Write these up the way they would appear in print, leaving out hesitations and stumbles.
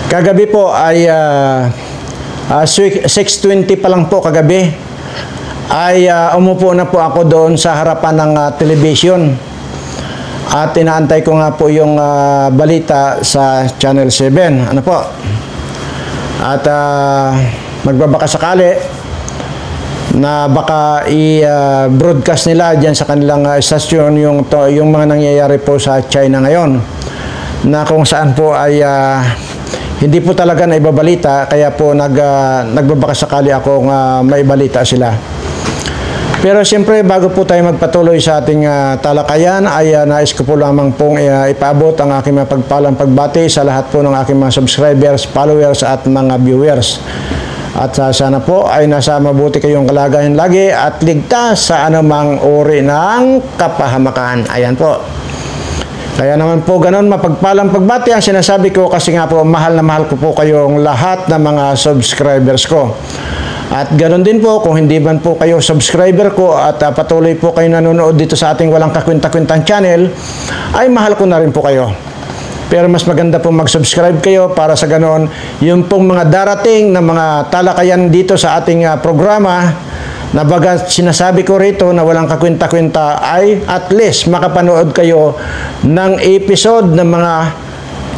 Kagabi po ay 6:20 pa lang po kagabi ay umupo na po ako doon sa harapan ng television at inaantay ko nga po yung balita sa Channel 7. Ano po? At magbabaka sakali na baka i-broadcast nila dyan sa kanilang stasyon yung mga nangyayari po sa China ngayon, na kung saan po ay hindi po talaga na ibabalita, kaya po nagbabaka sakali akong maibalita sila. Pero siyempre, bago po tayo magpatuloy sa ating talakayan, ay nais ko po lamang pong ipaabot ang aking mapagpalang pagbati sa lahat po ng aking mga subscribers, followers at mga viewers. At sana po ay nasa mabuti kayong kalagayan lagi at ligtas sa anumang uri ng kapahamakan. Ayan po. Kaya naman po ganun, mapagpalang pagbati ang sinasabi ko, kasi nga po mahal na mahal ko po kayong lahat ng mga subscribers ko. At ganun din po, kung hindi man po kayo subscriber ko at patuloy po kayo nanonood dito sa ating walang kakwenta-kwentang channel, ay mahal ko na rin po kayo. Pero mas maganda po mag-subscribe kayo para sa ganon, yung pong mga darating na mga talakayan dito sa ating programa, na baga sinasabi ko rito na walang kakwenta-kwenta, ay at least makapanood kayo ng episode ng mga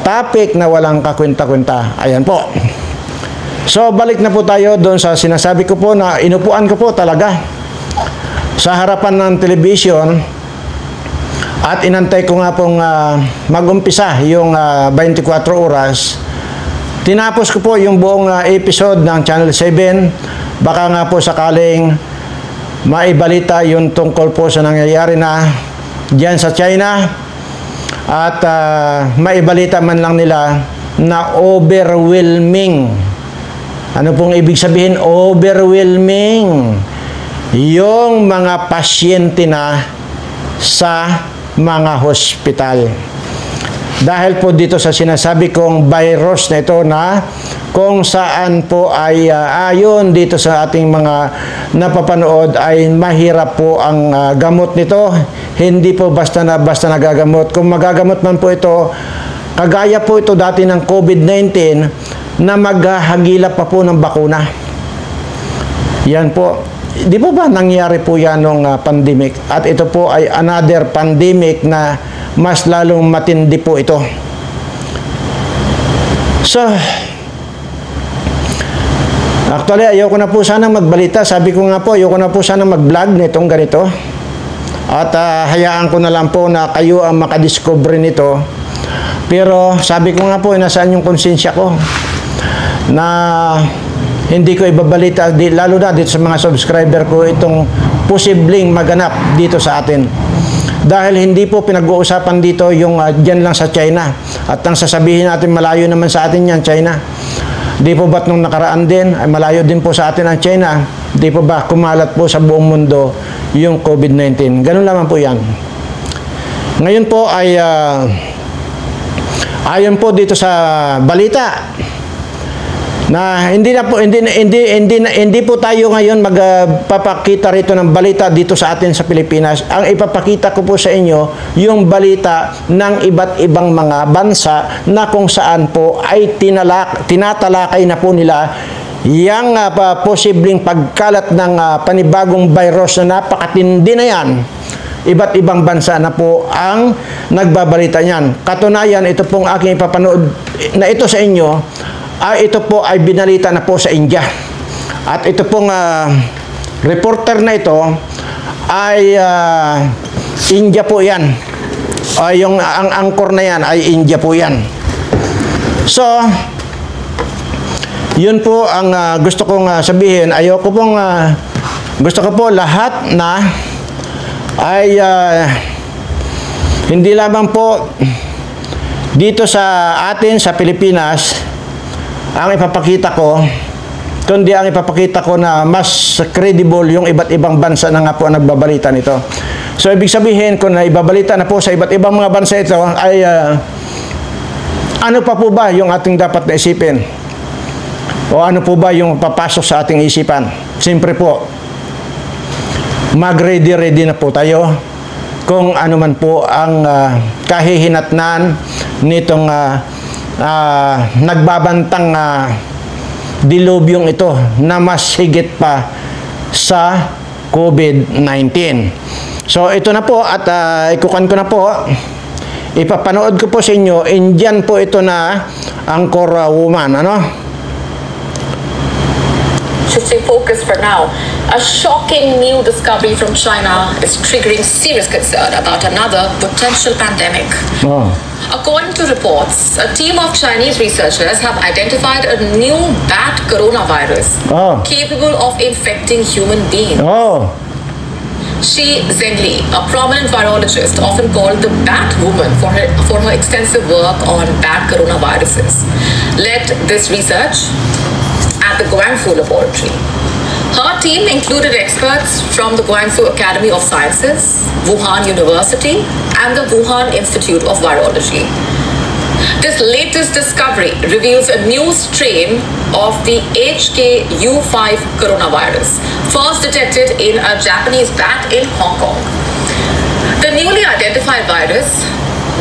topic na walang kakwenta-kwenta. Ayan po. So, balik na po tayo doon sa sinasabi ko po na inupuan ko po talaga sa harapan ng television at inantay ko nga pong mag-umpisa yung 24 oras. Tinapos ko po yung buong episode ng Channel 7. Baka nga po sakaling maibalita yung tungkol po sa nangyayari na dyan sa China at maibalita man lang nila na overwhelming. Ano pong ibig sabihin? Overwhelming yung mga pasyente na sa mga hospital. Dahil po dito sa sinasabi kong virus na ito, na kung saan po ay ayon dito sa ating mga napapanood ay mahirap po ang gamot nito. Hindi po basta nagagamot. Kung magagamot man po ito, kagaya po ito dati ng COVID-19 na maghahagilap pa po ng bakuna. Yan po. Di po ba nangyari po yan nung pandemic? At ito po ay another pandemic na mas lalong matindi po ito. So, actually, ayoko na po sana magbalita. Sabi ko nga po, ayoko na po sana mag-vlog nitong ganito. At hayaan ko na lang po na kayo ang makadiscover nito. Pero sabi ko nga po, nasaan yung konsensya ko na hindi ko ibabalita, lalo na dito sa mga subscriber ko, itong posibleng maganap dito sa atin. Dahil hindi po pinag-uusapan dito yung dyan lang sa China. At ang sasabihin natin, malayo naman sa atin yan, China. Di po ba't nung nakaraan din, ay malayo din po sa atin ang China? Di po ba kumalat po sa buong mundo yung COVID-19? Ganun naman po yan. Ngayon po ay ayon po dito sa balita na hindi po tayo ngayon magpapakita rito ng balita dito sa atin sa Pilipinas. Ang ipapakita ko po sa inyo yung balita ng iba't ibang mga bansa na kung saan po ay tinatalakay na po nila yung posibleng pagkalat ng panibagong virus na napakatindi na yan. Iba't ibang bansa na po ang nagbabalita niyan. Katunayan, ito pong aking ipapanood na ito sa inyo, ito po ay binalita na po sa India. At ito pong reporter na ito ay India po yan. Ang anchor na yan ay India po yan. So, yun po ang gusto kong sabihin. Gusto ko po lahat na ay hindi lamang po dito sa atin sa Pilipinas ang ipapakita ko, kundi ang ipapakita ko na mas credible yung iba't ibang bansa na nga po ang nagbabalita nito. So, ibig sabihin, kung naibabalita na po sa iba't ibang mga bansa ito, ay ano pa po ba yung ating dapat na isipin? O ano po ba yung papasok sa ating isipan? Siyempre po, mag-ready na po tayo kung ano man po ang kahihinatnan nitong nagbabantang dilubyong ito na mas higit pa sa COVID-19. So ito na po at ikukan ko na po. Ipapanood ko po sa inyo. Indian po ito na anchor woman. Ano? Should stay focused for now. A shocking new discovery from China is triggering serious concern about another potential pandemic. Oh. According to reports, a team of Chinese researchers have identified a new bat coronavirus capable of infecting human beings. Oh. Shi Zhengli, a prominent virologist, often called the Bat Woman for her extensive work on bat coronaviruses, led this research at the Guangzhou laboratory. Her team included experts from the Guangzhou Academy of Sciences, Wuhan University, and the Wuhan Institute of Virology. This latest discovery reveals a new strain of the HKU5 coronavirus, first detected in a Japanese bat in Hong Kong. The newly identified virus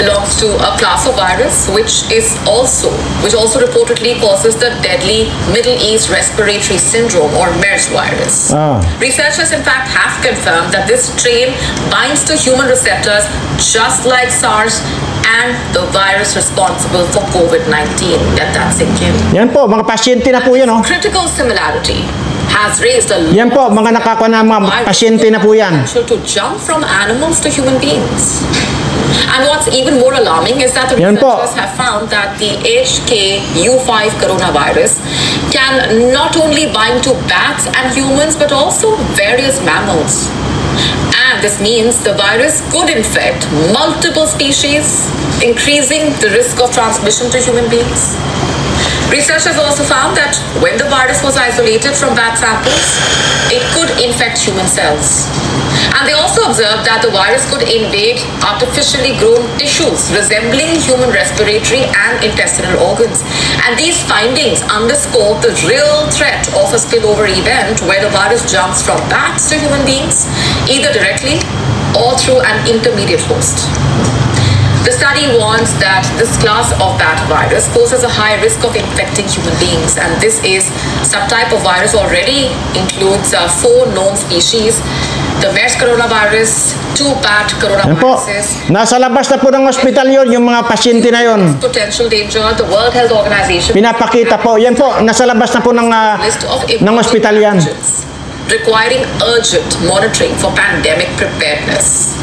belongs to a class of virus which also reportedly causes the deadly Middle East Respiratory Syndrome or MERS virus. Researchers in fact have confirmed that this strain binds to human receptors just like SARS and the virus responsible for COVID-19. Let that sink in. Yan po, mga pasyente na po yan. Oh. Critical similarity has raised a lot. Yan po, mga nakakuha na mga pasyente na po yan. To jump from animals to human beings. And what's even more alarming is that the researchers have found that the HKU5 coronavirus can not only bind to bats and humans but also various mammals. And this means the virus could infect multiple species, increasing the risk of transmission to human beings. Researchers also found that when the virus was isolated from bat samples, it could infect human cells. And they also observed that the virus could invade artificially grown tissues resembling human respiratory and intestinal organs. And these findings underscore the real threat of a spillover event where the virus jumps from bats to human beings, either directly or through an intermediate host. The study warns that this class of bat virus poses a high risk of infecting human beings, and this is subtype of virus already includes 4 known species: the MERS coronavirus, 2 bat coronaviruses. Nasa labas na po ng ospital yun, yung mga pasyente na yun. Potential danger, the World Health Organization. Pinapakita po, yan po, nasa labas na po ng ospital yan. Requiring urgent monitoring for pandemic preparedness.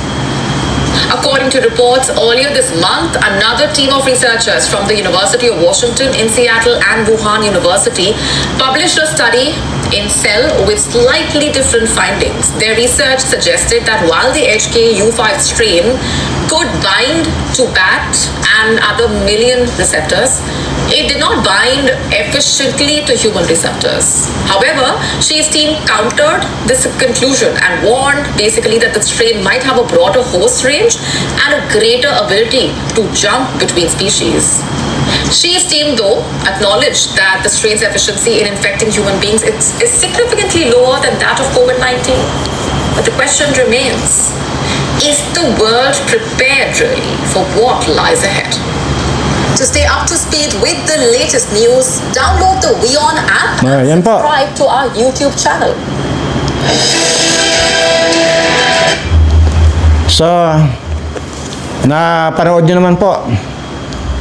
According to reports, earlier this month, another team of researchers from the University of Washington in Seattle and Wuhan University published a study in Cell with slightly different findings. Their research suggested that while the HKU5 strain could bind to bat and other mammalian receptors, it did not bind efficiently to human receptors. However, Shi's team countered this conclusion and warned basically that the strain might have a broader host range and a greater ability to jump between species. Shi's team, though, acknowledged that the strain's efficiency in infecting human beings is significantly lower than that of COVID-19. But the question remains, is the world prepared really for what lies ahead? To stay up to speed with the latest news, download the WION app and subscribe to our YouTube channel. So, napanood nyo naman po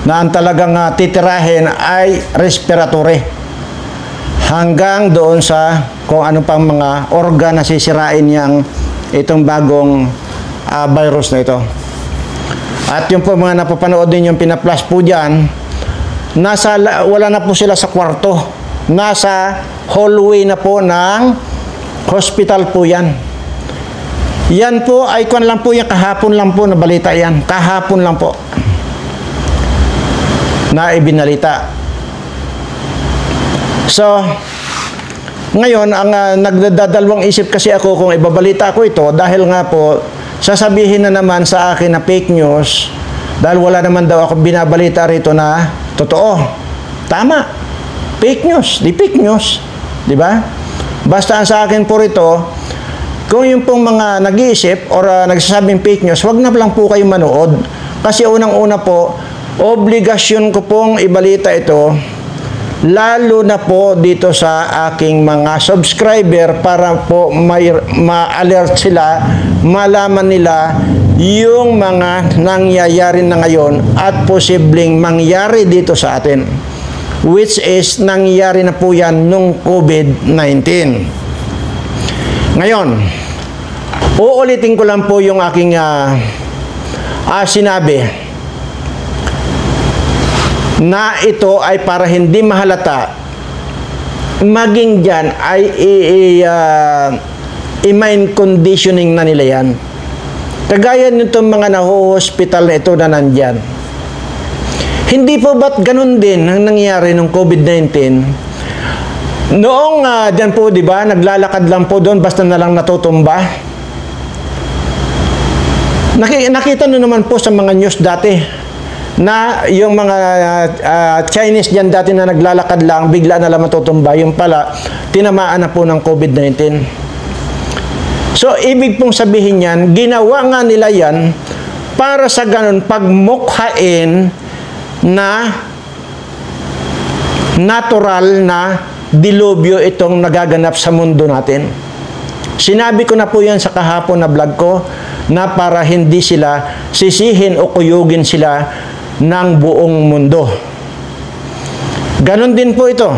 na ang talagang titirahin ay respiratory hanggang doon sa kung ano pang mga organ na sisirain niyang itong bagong virus na ito. At yung po mga napapanood din yung pinaplas po dyan, wala na po sila sa kwarto. Nasa hallway na po ng hospital po yan. Yan po ay kung lang po yan, kahapon lang po na balita yan. Kahapon lang po na ibinalita. So, ngayon, ang nagdadalawang isip kasi ako kung ibabalita ko ito dahil nga po, sasabihin na naman sa akin na fake news dahil wala naman daw ako binabalita rito na totoo. Tama. Fake news. Di fake news. Di ba? Basta ang sa akin po rito, kung yung pong mga nag-iisip or nagsasabing fake news, wag na lang po kayong manood. Kasi unang-una po, obligasyon ko pong ibalita ito, lalo na po dito sa aking mga subscriber para po ma-alert sila, malaman nila yung mga nangyayari na ngayon at posibleng mangyari dito sa atin, which is nangyari na po yan nung COVID-19. Ngayon, uulitin ko lang po yung aking sinabi na ito ay para hindi mahalata, maging dyan ay i-mind conditioning na nila yan. Kagaya nitong mga naho-hospital na ito na nandyan. Hindi po ba't ganun din ang nangyari ng COVID-19? Noong dyan po, di ba, naglalakad lang po doon, basta na lang natutumba. Nakita nyo naman po sa mga news dati, na yung mga Chinese dyan dati na naglalakad lang, bigla na lang matutumba. Yung pala, tinamaan na po ng COVID-19. So, ibig pong sabihin yan, ginawa nga nila yan para sa ganun pagmukhain na natural na dilubyo itong nagaganap sa mundo natin. Sinabi ko na po yan sa kahapon na vlog ko, na para hindi sila sisihin o kuyugin sila ng buong mundo. Ganon din po ito.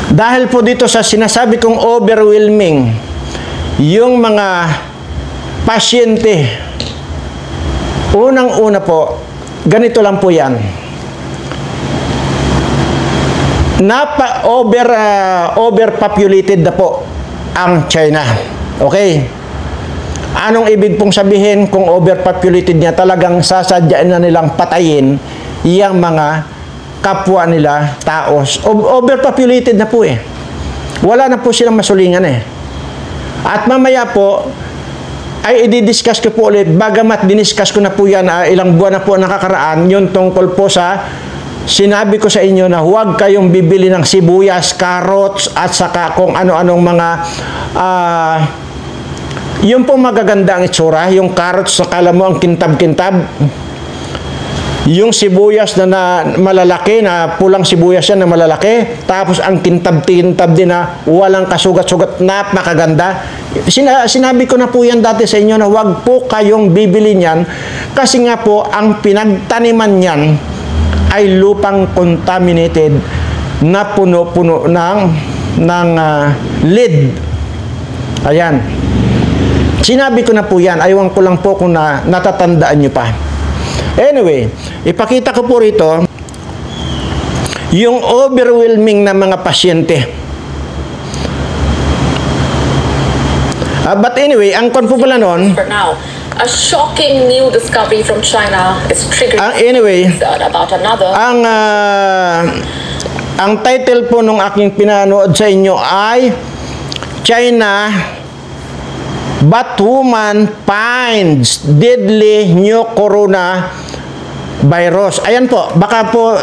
Dahil po dito sa sinasabi kong overwhelming, yung mga pasyente, unang-una po, ganito lang po yan. Overpopulated na po ang China. Okay? Anong ibig pong sabihin kung overpopulated niya? Talagang sasadyaan na nilang patayin yung mga kapwa nila taos. Overpopulated na po eh. Wala na po silang masulingan eh. At mamaya po, ay i-discuss ko po ulit, bagamat diniscuss ko na po yan, ilang buwan na po nakakaraan, yung tungkol po sa sinabi ko sa inyo na huwag kayong bibili ng sibuyas, carrots, at saka kung ano-anong mga yung pong magaganda ang itsura, yung carrots, nakala mo ang kintab-kintab. Yung sibuyas na malalaki, na pulang sibuyas yan na malalaki, tapos ang kintab-kintab din na walang kasugat-sugat, napakaganda. Sinabi ko na po yan dati sa inyo na huwag po kayong bibili niyan, kasi nga po, ang pinagtaniman niyan ay lupang contaminated na puno-puno ng lead. Ayan. Sinabi ko na po yan, aywan ko lang po kung natatandaan nyo pa. Anyway, ipakita ko po rito yung overwhelming na mga pasyente. But anyway, ang kon po pala nun, for now, a shocking new discovery from China is triggering about another. Ang title po nung aking pinanood sa inyo ay China, but woman finds deadly new coronavirus. Ayan po, baka po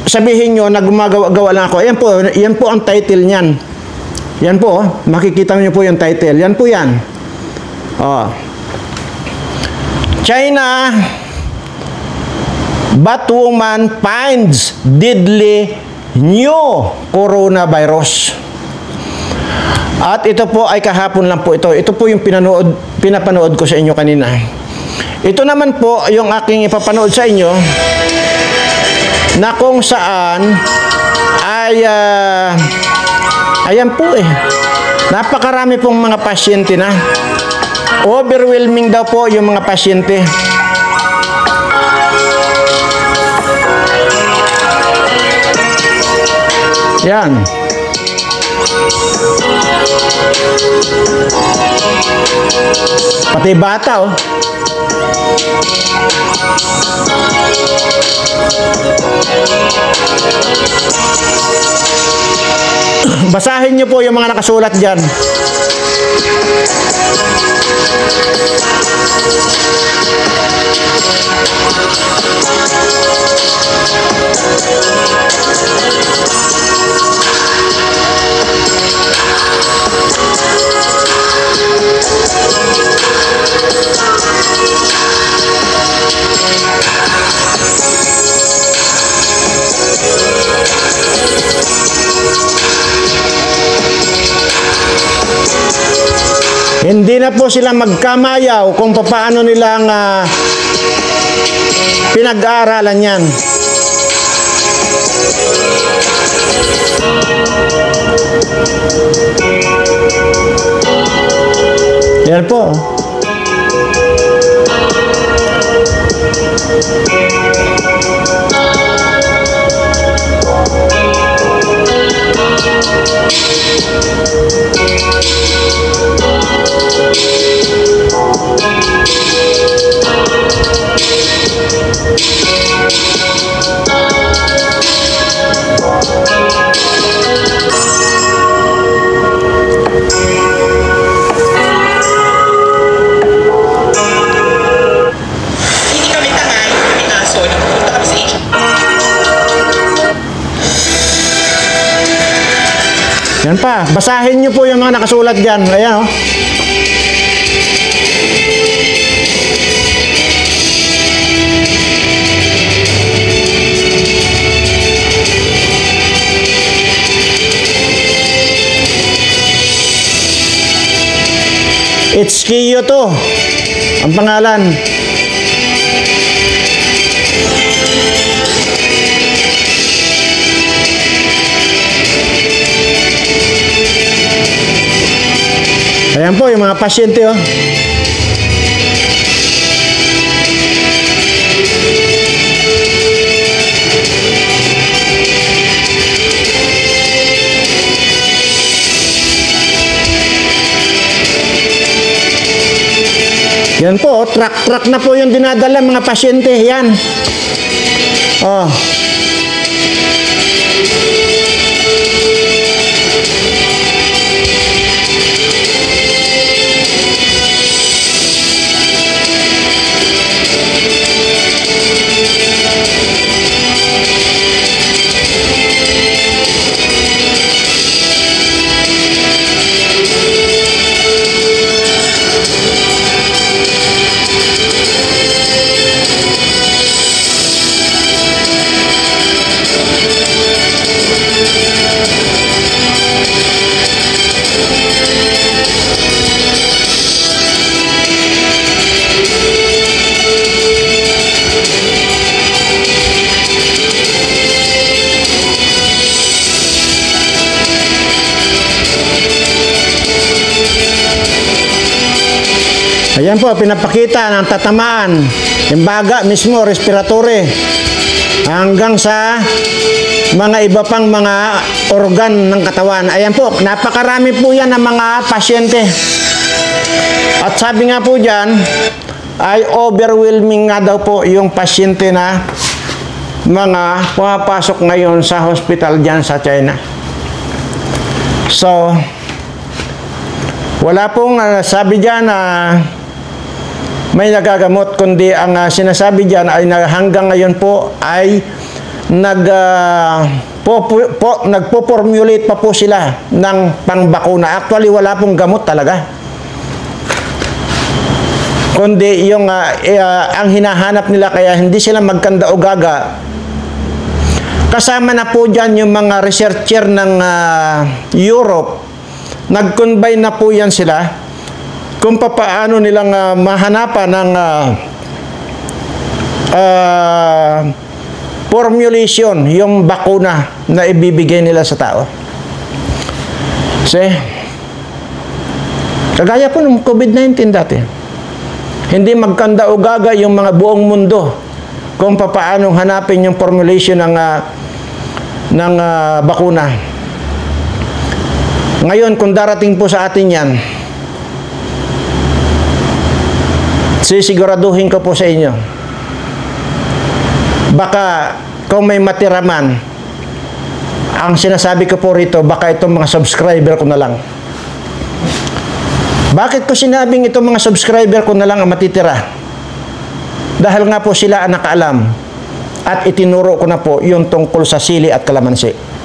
sabihin nyo na gumagawa lang ako. Ayan po ang title niyan. Yan po, makikita niyo po yung title. Yan po yan. Oh. China, but woman finds deadly new coronavirus. At ito po ay kahapon lang po ito. Ito po yung pinapanood ko sa inyo kanina. Ito naman po yung aking ipapanood sa inyo na kung saan ay ayan po eh. Napakarami pong mga pasyente na. Overwhelming daw po yung mga pasyente. Yan. Pati bata oh. Basahin niyo po yung mga nakasulat dyan. na po sila magkamayaw kung paano nilang pinag-aaralan yan. Yan po. Yan pa, basahin nyo po yung mga nakasulat dyan. Ayan, oh. It's Kiyo to, ang pangalan. Ayan po yung mga pasyente, oh. Yan po, truck na po yung dinadala mga pasyente. Yan. Oh. Ayan po, pinapakita ng tatamaan, yung baga mismo, respiratory, hanggang sa mga iba pang mga organ ng katawan. Ayan po, napakarami po yan ng mga pasyente. At sabi nga po dyan, ay overwhelming nga daw po yung pasyente na mga pumapasok ngayon sa hospital dyan sa China. So, wala pong sabi dyan na may nagagamot, kundi ang sinasabi dyan ay hanggang ngayon po ay nagpo-formulate pa po sila ng pangbakuna. Actually, wala pong gamot talaga. Kundi yung ang hinahanap nila, kaya hindi sila magkanda o gaga. Kasama na po dyan yung mga researcher ng Europe. Nag-combine na po yan sila kung paano nilang mahanapan ng formulation, yung bakuna na ibibigay nila sa tao. Kasi, kagaya po ng COVID-19 dati, hindi magkanda o gaga yung mga buong mundo kung paano hanapin yung formulation ng bakuna. Ngayon, kung darating po sa atin yan, sisiguraduhin ko po sa inyo, baka kung may matira man, ang sinasabi ko po rito, baka itong mga subscriber ko na lang. Bakit ko sinabing itong mga subscriber ko na lang ang matitira? Dahil nga po sila ang nakaalam at itinuro ko na po yung tungkol sa sili at kalamansi.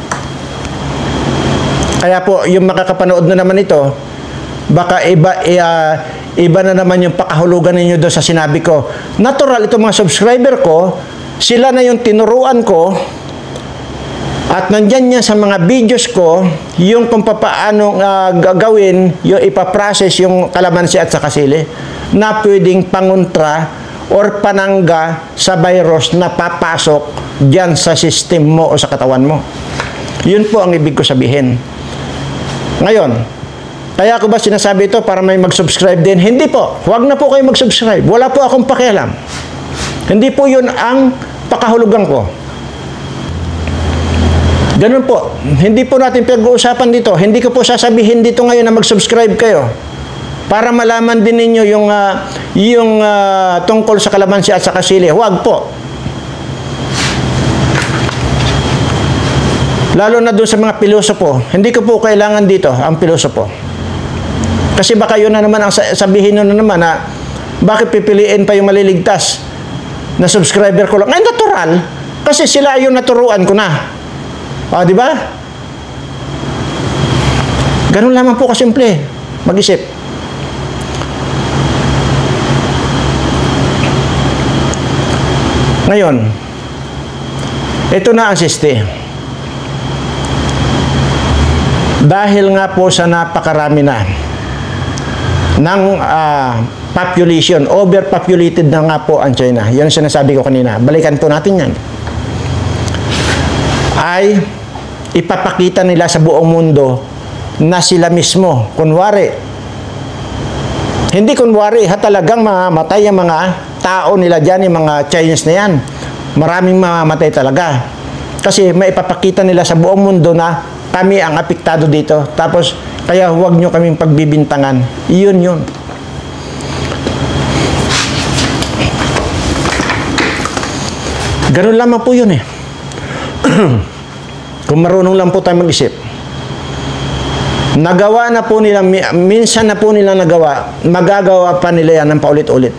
Kaya po, yung makakapanood na naman ito, baka iba na naman yung pakahulugan ninyo doon sa sinabi ko. Natural, itong mga subscriber ko, sila na yung tinuruan ko At nandyan niya sa mga videos ko, yung kung paano gagawin, yung ipaprocess yung kalamansi at saka sili, na pwedeng pangontra or panangga sa virus na papasok dyan sa system mo o sa katawan mo. Yun po ang ibig ko sabihin. Ngayon, kaya ko ba sinasabi ito para may mag-subscribe din? Hindi po. Huwag na po kayo mag-subscribe. Wala po akong pakialam. Hindi po yun ang pakahulugan ko. Ganun po. Hindi po natin pinag-uusapan dito. Hindi ko po sasabihin dito ngayon na mag-subscribe kayo para malaman din ninyo yung tungkol sa kalamansi at sa sili. Huwag po. Lalo na doon sa mga pilosopo. Hindi ko po kailangan dito ang pilosopo. Kasi baka yun na naman ang sabihin nyo na naman na bakit pipiliin pa yung maliligtas na subscriber ko lang. Ay, natural. Kasi sila yung naturuan ko na. O, di ba? Ganun lamang po kasimple. Mag-isip. Ngayon, ito na ang siste. Dahil nga po sa napakarami na ng population, overpopulated na nga po ang China. Yan ang sinasabi ko kanina. Balikan po natin yan. Ay ipapakita nila sa buong mundo na sila mismo, kunwari, hindi kunwari, talagang mamamatay ang mga tao nila dyan, yung mga Chinese na yan. Maraming mamamatay talaga. Kasi may ipapakita nila sa buong mundo na kami ang apektado dito. Tapos, kaya huwag nyo kaming pagbibintangan. Iyon yun. Ganun lamang po yun eh. Kung marunong lang po tayo mag-isip. Nagawa na po nila, minsan na po nila nagawa, magagawa pa nila yan ng paulit-ulit.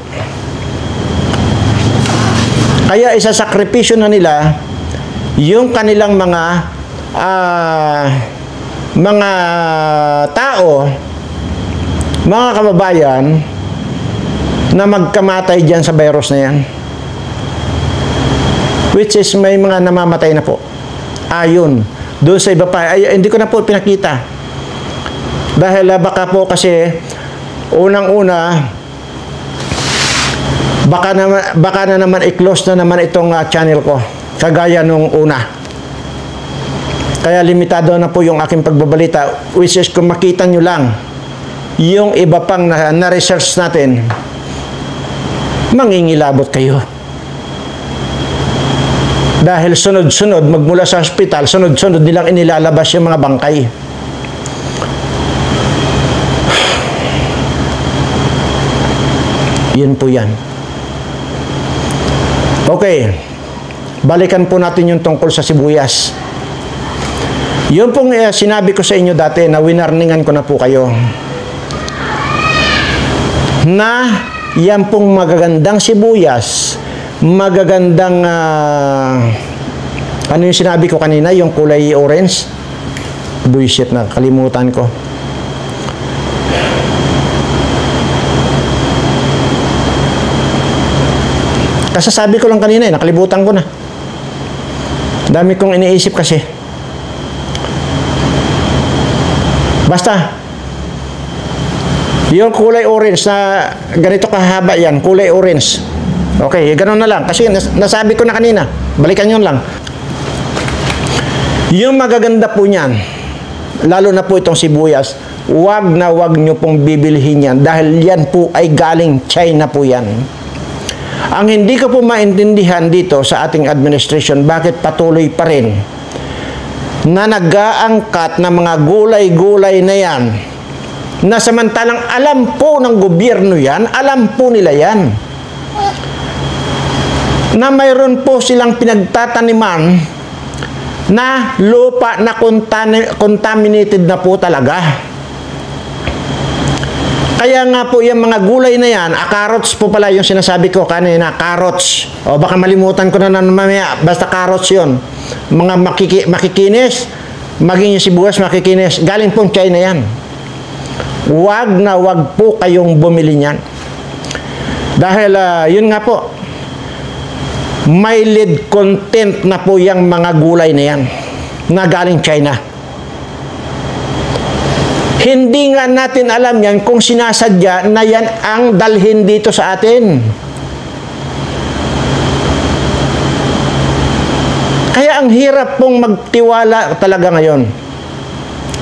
Kaya isasakripisyo na nila yung kanilang mga tao, mga kababayan, na magkamatay dyan sa virus na yan. Which is may mga namamatay na po. Ayun. Doon sa iba pa. Ay, hindi ko na po pinakita. Dahil baka po kasi unang-una baka na naman i-close na naman itong channel ko. Kagaya nung una. Kaya limitado na po yung aking pagbabalita. Which is kung makita nyo lang yung iba pang na-research natin, mangingilabot kayo. Dahil sunod-sunod, magmula sa hospital, sunod-sunod nilang inilalabas yung mga bangkay. Yun po yan. Okay. Balikan po natin yung tungkol sa sibuyas. Yun pong sinabi ko sa inyo dati na winarningan ko na po kayo. Na yan pong magagandang sibuyas, magagandang ano yung sinabi ko kanina, yung kulay orange. Bullshit na, kalimutan ko. Kasasabi ko lang kanina, nakalimutan ko na. Dami kong iniisip kasi. Basta yung kulay orange na ganito kahaba yan, kulay orange. Okay, ganoon na lang. Kasi nasabi ko na kanina. Balikan yun lang. Yung magaganda po niyan, lalo na po itong sibuyas, wag na wag nyo pong bibilhin yan dahil yan po ay galing China po yan. Ang hindi ko po maintindihan dito sa ating administration, bakit patuloy pa rin na nag-aangkat ng mga gulay-gulay na yan, na samantalang alam po ng gobyerno yan, alam po nila yan, na mayroon po silang pinagtataniman na lupa na contaminated na po talaga. Kaya nga po yung mga gulay na yan, carrots po pala yung sinasabi ko kanina, carrots. O baka malimutan ko na mamaya, basta carrots yun. Mga makikinis, maging yung sibuyas makikinis, galing pong China yan. Wag na wag po kayong bumili niyan. Dahil yun nga po, may lead content na po yung mga gulay na yan. na galing China. Hindi nga natin alam yan kung sinasadya na yan ang dalhin dito sa atin. Kaya ang hirap pong magtiwala talaga ngayon.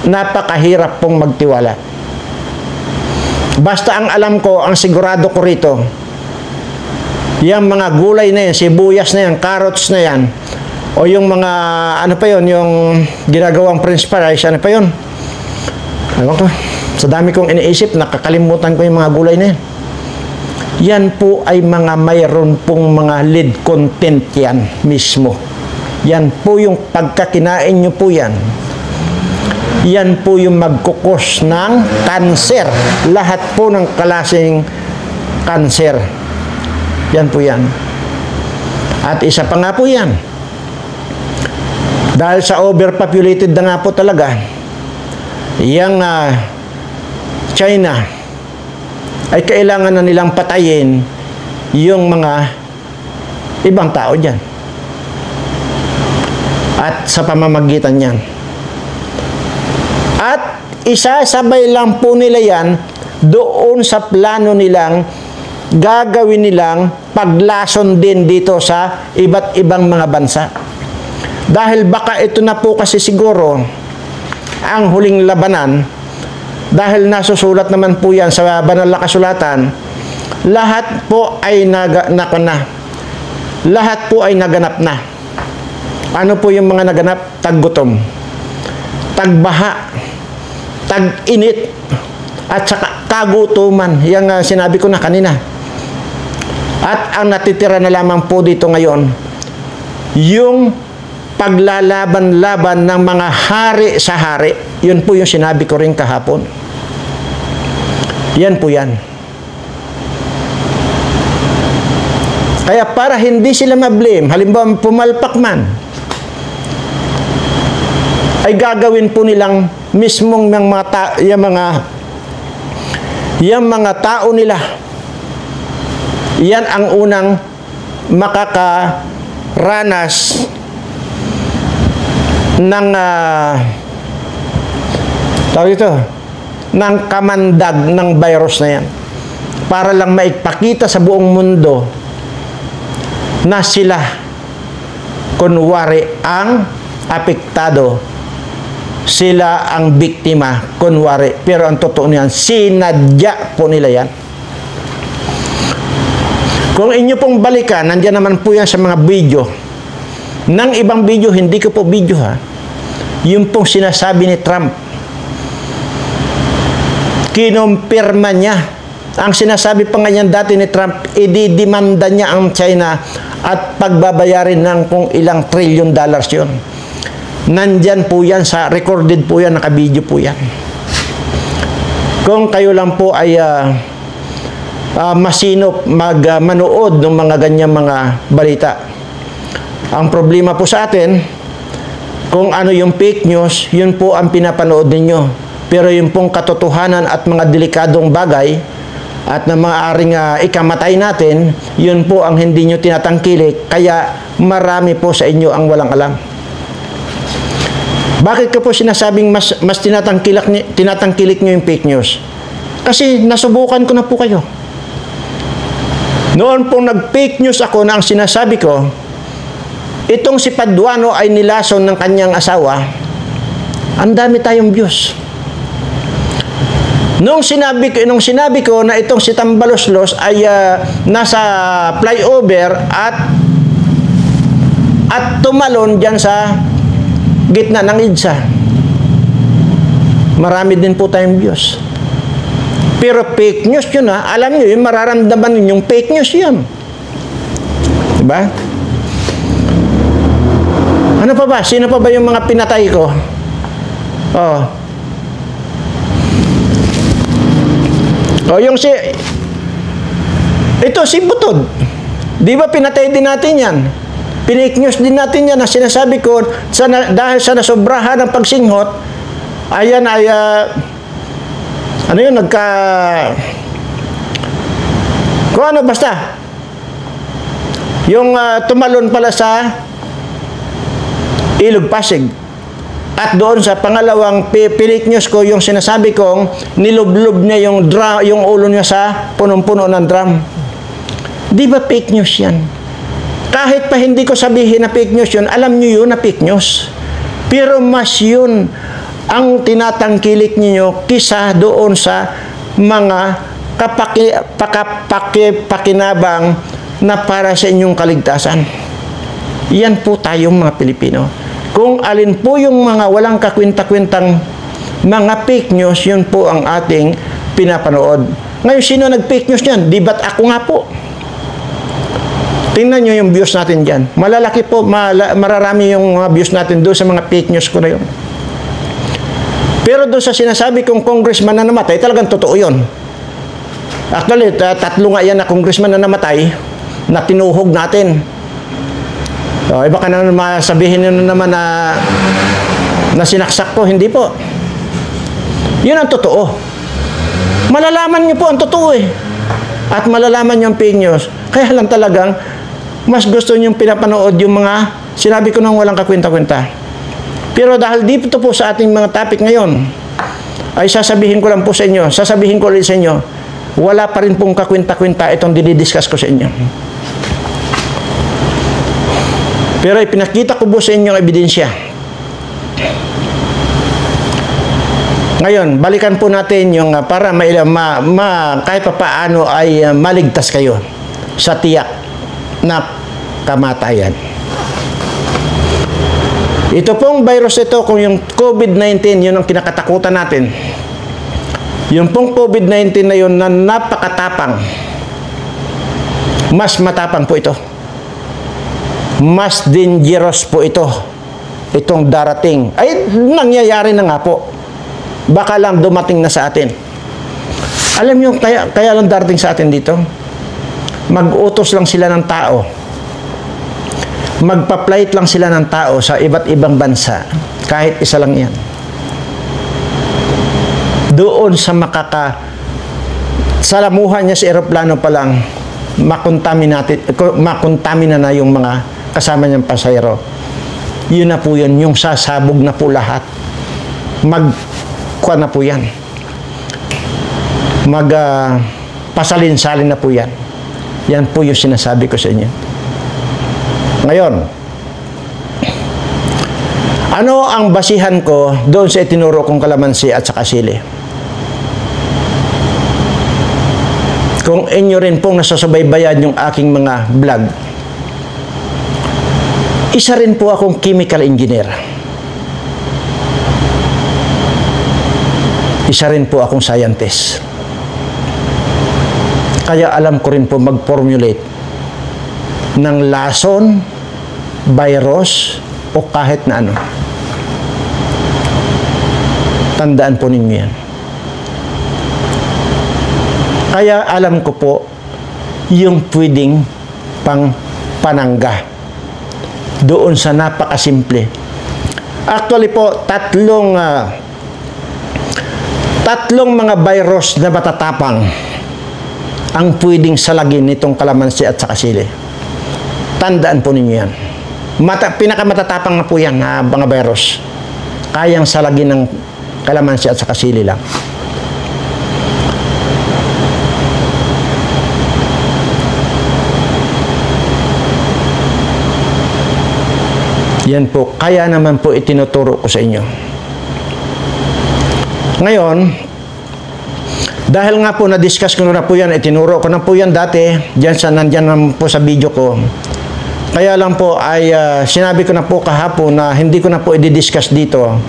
Napakahirap pong magtiwala. Basta ang alam ko, ang sigurado ko rito, yung mga gulay na yan, sibuyas na yan, carrots na yan, o yung mga, ano pa yun, yung ginagawang french fries, ano pa yun? Ewan ko, sa dami kong iniisip, nakakalimutan ko yung mga gulay na yan. Yan po ay mga mayroon pong mga lead content yan mismo. Yan po yung pagkakinain nyo po yan. Yan po yung magkukos ng cancer. Lahat po ng klaseng cancer. Yan po yan. At isa pa nga po yan. Dahil sa overpopulated na nga po talaga, yung China ay kailangan na nilang patayin yung mga ibang tao dyan. At sa pamamagitan yan. At isasabay lang po nila yan doon sa plano nilang gagawin nilang paglason din dito sa iba't ibang mga bansa. Dahil baka ito na po kasi siguro ang huling labanan, dahil nasusulat naman po yan sa banal na kasulatan, lahat po ay lahat po ay naganap na. Ano po yung mga naganap? Taggutom, tagbaha, tag-init, at saka kagutuman. Yang sinabi ko na kanina. At ang natitira na lamang po dito ngayon, yung paglalaban-laban ng mga hari sa hari. Yun po yung sinabi ko rin kahapon. Yan po yan. Kaya para hindi sila ma-blame, halimbawa pumalpak man, ay gagawin po nilang mismong yung mga tao nila. Yan ang unang makakaranas ng ng kamandag ng virus na yan, para lang maipakita sa buong mundo na sila kunwari ang apektado, sila ang biktima kunwari, pero ang totoo niyan, sinadya po nila yan. Kung inyo pong balikan, nandiyan naman po yan sa mga video ng ibang video, hindi ko po video ha, yung pong sinasabi ni Trump, kinumpirma niya. Ang sinasabi pa nga niyan dati ni Trump, ididimanda niya ang China at pagbabayarin ng kung ilang $1 trillion yun. Nandyan po yan, sa recorded po yan, naka-video po yan. Kung kayo lang po ay masinop manood ng mga ganyang mga balita. Ang problema po sa atin, kung ano yung fake news, yun po ang pinapanood ninyo. Pero yung pong katotohanan at mga delikadong bagay at na maaaring ikamatay natin, yun po ang hindi nyo tinatangkilik. Kaya marami po sa inyo ang walang alam. Bakit ko po sinasabing mas tinatangkilik nyo yung fake news? Kasi nasubukan ko na po kayo. Noon pong nag-fake news ako na ang sinasabi ko, itong si Paduano ay nilason ng kanyang asawa, ang dami tayong views. Nung sinabi ko na itong si Tambaloslos ay nasa flyover at tumalon dyan sa gitna ng EDSA, marami din po tayong views. Pero fake news yun ha. Alam nyo, yung mararamdaman nyo, yung fake news yun. Diba? Ano pa ba? Sino pa ba yung mga pinatay ko? Oh. O yung ito si Butod. Di ba pinatay din natin yan? Pinake news din natin yan na sinasabi ko dahil sa nasobrahan ng pagsinghot, ayan ay ano yun, kung ano basta yung tumalon pala sa Ilog Pasig. At doon sa pangalawang fake news ko, yung sinasabi kong nilublob niya yung ulo niya sa punong-puno ng drum. Di ba fake news yan? Kahit pa hindi ko sabihin na fake news yun, alam niyo yun na fake news. Pero mas yun ang tinatangkilik niyo kisa doon sa mga pakinabang na para sa inyong kaligtasan. Yan po tayong mga Pilipino. Kung alin po yung mga walang kakwenta-kwentang mga fake news, yun po ang ating pinapanood. Ngayon, sino nag-fake news yan? Di ba't ako nga po? Tingnan nyo yung views natin dyan. Malalaki po, mararami yung mga views natin doon sa mga fake news ko na yun. Pero doon sa sinasabi kong congressman na namatay, talagang totoo yun. Actually, tatlo nga yan na congressman na namatay na tinuhog natin. So, baka na masabihin nyo naman na sinaksak ko. Hindi po. Yun ang totoo. Malalaman nyo po ang totoo eh. At malalaman nyo ang fake news. Kaya lang talagang mas gusto nyo pinapanood yung mga sinabi ko nang walang kakwenta-kwenta. Pero dahil dito po sa ating mga topic ngayon, ay sasabihin ko lang po sa inyo, sasabihin ko ulit sa inyo, wala pa rin pong kakwenta-kwenta itong dinidiscuss ko sa inyo. Pero ipinakita ko po sa inyo ang ebidensya. Ngayon, balikan po natin yung para kahit pa paano ay maligtas kayo sa tiyak na kamatayan. Ito pong virus ito, kung yung COVID-19, yun ang kinakatakutan natin. Yung pong COVID-19 na yun na napakatapang, mas matapang po ito. Mas dangerous po ito. Itong darating. Ay, nangyayari na nga po. Baka lang dumating na sa atin. Alam niyo, kaya lang darating sa atin dito? Mag-utos lang sila ng tao. Magpa-flight lang sila ng tao sa iba't ibang bansa. Kahit isa lang yan. Doon sa salamuhan niya sa eroplano pa lang, makontamina na yung mga kasama niyang pasahero. Yun na po yun, yung sasabog na po lahat. Magkuha na po yan. Pasalin-salin na po yan. Yan po yung sinasabi ko sa inyo. Ngayon, ano ang basihan ko doon sa itinuro kong kalamansi at saka sili? Kung inyo rin pong nasasubaybayan yung aking mga vlog, isa rin po akong chemical engineer. Isa rin po akong scientist. Kaya alam ko rin po mag-formulate ng lason, virus, o kahit na ano. Tandaan po ninyo yan. Kaya alam ko po yung pwedeng pang panangga doon sa napakasimple. Actually po, tatlong mga virus na matatapang ang pwedeng salagin nitong kalamansi at saka sili. Tandaan po ninyo yan. Pinakamatatapang na po yan na mga virus. Kayang salagin ng kalamansi at saka sili lang. Yan po. Kaya naman po itinuturo ko sa inyo. Ngayon, dahil nga po na-discuss ko na po yan, itinuro ko na po yan dati, nandyan naman po sa video ko. Kaya lang po ay sinabi ko na po kahapon na hindi ko na po i-discuss dito.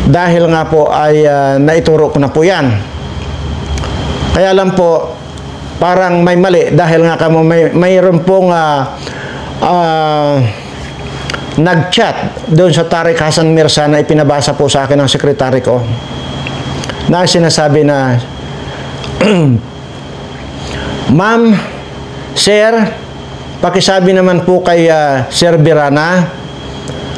Dahil nga po ay naituro ko na po yan. Kaya lang po, parang may mali dahil nga mayroon pong nag-chat doon sa Tariq Hassan Mirza na ipinabasa po sa akin ng sekretary ko na sinasabi na Ma'am, Sir, pakisabi naman po kay Sir Birana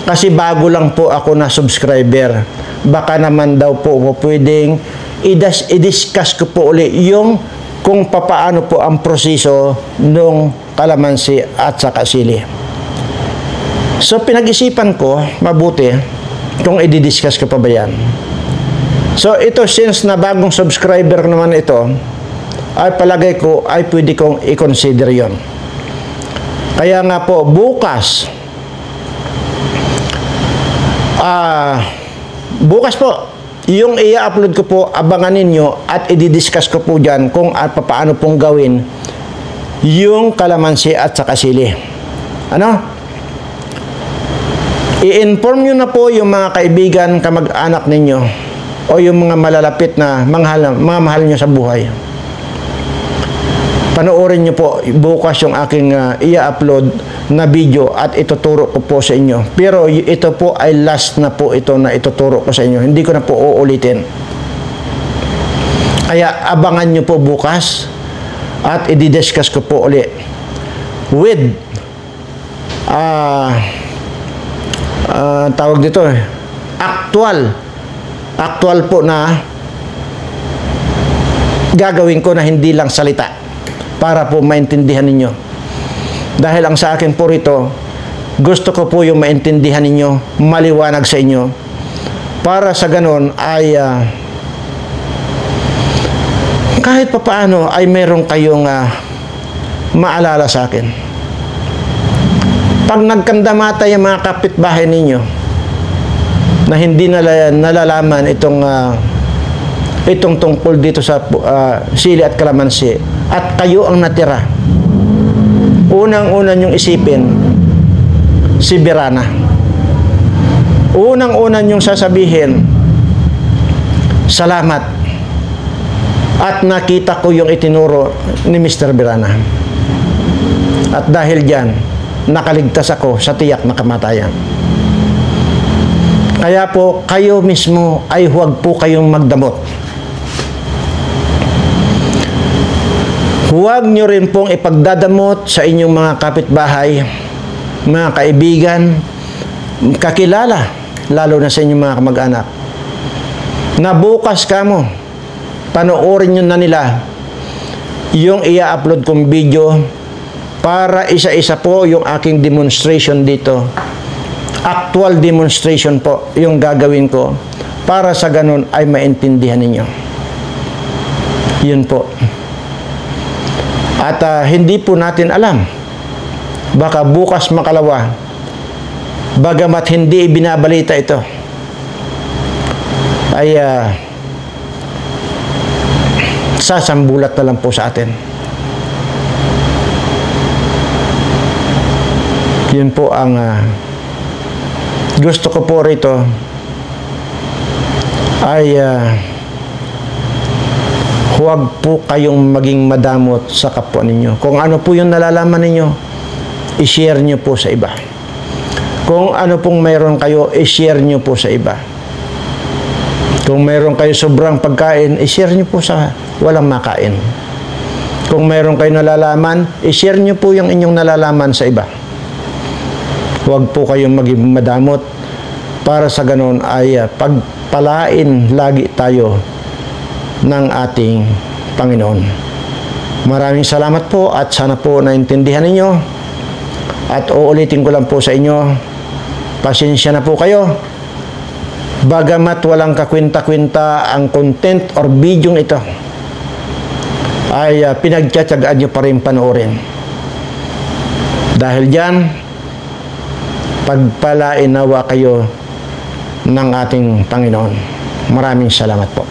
kasi bago lang po ako na subscriber. Baka naman daw po pwedeng i-discuss ko po uli yung kung papaano po ang proseso ng kalamansi at saka sili. So pinag-isipan ko mabuti kung i-discuss ko pa ba yan. So ito, since na bagong subscriber naman ito, ay palagay ko ay pwede kong i-consider yon. Kaya nga po, bukas po, yung i-upload ko po, abangan ninyo at i-discuss ko po dyan kung at paano pong gawin yung kalamansi at saka sili. Ano? I-inform nyo na po yung mga kaibigan, kamag-anak ninyo o yung mga malalapit na mga mahal nyo sa buhay. Panoorin nyo po bukas yung aking i-upload na video at ituturo ko po sa inyo. Pero ito po ay last na po ito na ituturo ko sa inyo. Hindi ko na po uulitin. Kaya abangan nyo po bukas at i-discuss ko po ulit with tawag dito actual po na gagawin ko na hindi lang salita para po maintindihan ninyo. Dahil ang sa akin po rito, gusto ko po yung maintindihan ninyo, maliwanag sa inyo, para sa ganon ay kahit papaano ay meron kayong maalala sa akin. Pag nagkandamata yung mga kapitbahay ninyo na hindi nalalaman itong tungkol dito sa sili at kalamansi at kayo ang natira, unang-una nyong isipin si Birana. Unang-una nyong sasabihin, salamat at nakita ko yung itinuro ni Mr. Birana. At dahil dyan, nakaligtas ako sa tiyak na kamatayan. Kaya po, kayo mismo ay huwag po kayong magdamot. Huwag nyo rin pong ipagdadamot sa inyong mga kapitbahay, mga kaibigan, kakilala, lalo na sa inyong mga kamag-anak. Na bukas kamo, panoorin nyo na nila yung i-upload kong video para isa-isa po yung aking demonstration dito. Actual demonstration po yung gagawin ko para sa ganun ay maintindihan ninyo. Yun po. At hindi po natin alam, baka bukas makalawa, bagamat hindi binabalita ito, ay sasambulat na lang po sa atin. Yun po ang gusto ko po rito ay huwag po kayong maging madamot sa kapwa ninyo. Kung ano po yung nalalaman ninyo, i-share nyo po sa iba. Kung ano pong mayroon kayo, i-share nyo po sa iba. Kung mayroon kayo sobrang pagkain, i-share nyo po sa walang makain. Kung mayroon kayo nalalaman, i-share nyo po yung inyong nalalaman sa iba. Huwag po kayong maging madamot para sa ganon ay pagpalain lagi tayo ng ating Panginoon. Maraming salamat po at sana po naintindihan ninyo. At uulitin ko lang po sa inyo, pasensya na po kayo. Bagamat walang kakwinta-kwinta ang content or video ito, ay pinagtsatsagaan nyo pa rin panoorin. Dahil dyan, pagpalain nawa kayo ng ating Panginoon. Maraming salamat po.